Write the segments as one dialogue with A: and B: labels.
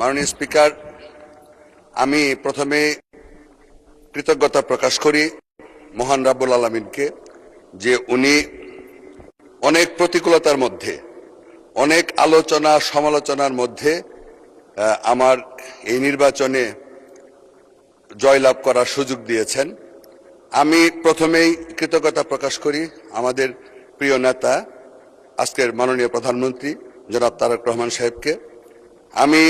A: মাননীয় স্পিকার, আমি প্রথমে কৃতজ্ঞতা প্রকাশ করি মহান রাব্বুল আলামিনকে যে উনি অনেক প্রতিকূলতার মধ্যে, অনেক আলোচনা সমালোচনার মধ্যে আমার এই নির্বাচনে জয়লাভ করার সুযোগ দিয়েছেন। আমি প্রথমেই কৃতজ্ঞতা প্রকাশ করি আমাদের প্রিয় নেতা, আজকের মাননীয় প্রধানমন্ত্রী জনাব তারেক রহমান সাহেবকে। আমি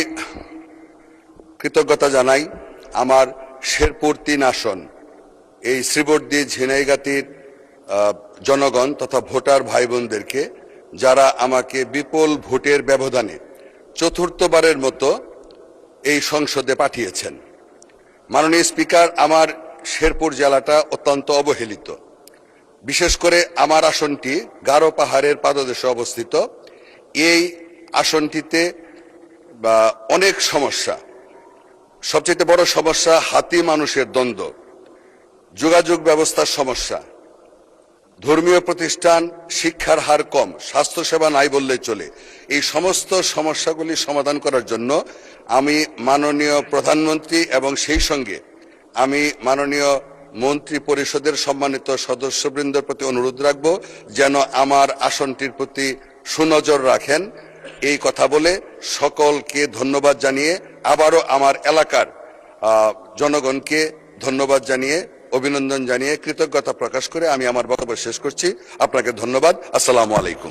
A: কৃতজ্ঞতা জানাই আমার শেরপুর ৩ আসন এই শ্রীবর্দী ঝিনাইগাতীর জনগণ তথা ভোটার ভাই বোনদেরকে, যারা আমাকে বিপুল ভোটের ব্যবধানে চতুর্থবারের মতো এই সংসদে পাঠিয়েছেন। মাননীয় স্পিকার, আমার শেরপুর জেলাটা অত্যন্ত অবহেলিত। বিশেষ করে আমার আসনটি গারো পাহাড়ের পাদদেশে অবস্থিত। এই আসনটিতে অনেক সমস্যা, সবচেয়ে বড় সমস্যা হাতি মানুষের দ্বন্দ্ব, যোগাযোগ ব্যবস্থার সমস্যা, ধর্মীয় প্রতিষ্ঠান, শিক্ষার হার কম, স্বাস্থ্যসেবা নাই বললেই চলে। এই সমস্ত সমস্যাগুলি সমাধান করার জন্য আমি মাননীয় প্রধানমন্ত্রী এবং সেই সঙ্গে আমি মাননীয় মন্ত্রী পরিষদের সম্মানিত সদস্যবৃন্দের প্রতি অনুরোধ রাখব যেন আমার আসনটির প্রতি সুনজর রাখেন। এই কথা বলে সকলকে ধন্যবাদ জানিয়ে, আবারও আমার এলাকার জনগণকে ধন্যবাদ জানিয়ে, অভিনন্দন জানিয়ে, কৃতজ্ঞতা প্রকাশ করে আমি আমার বক্তব্য শেষ করছি। আপনাকে ধন্যবাদ। আসসালামু আলাইকুম।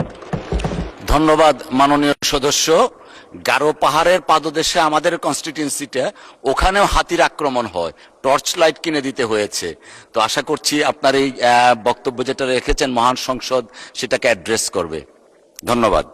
B: ধন্যবাদ মাননীয় সদস্য। গারো পাহাড়ের পাদদেশে আমাদের কনস্টিটিউয়েন্সিটা, ওখানেও হাতির আক্রমণ হয়, টর্চ লাইট কিনে দিতে হয়েছে। তো আশা করছি আপনার এই বক্তব্য যেটা রেখেছেন মহান সংসদ সেটাকে অ্যাড্রেস করবে। ধন্যবাদ।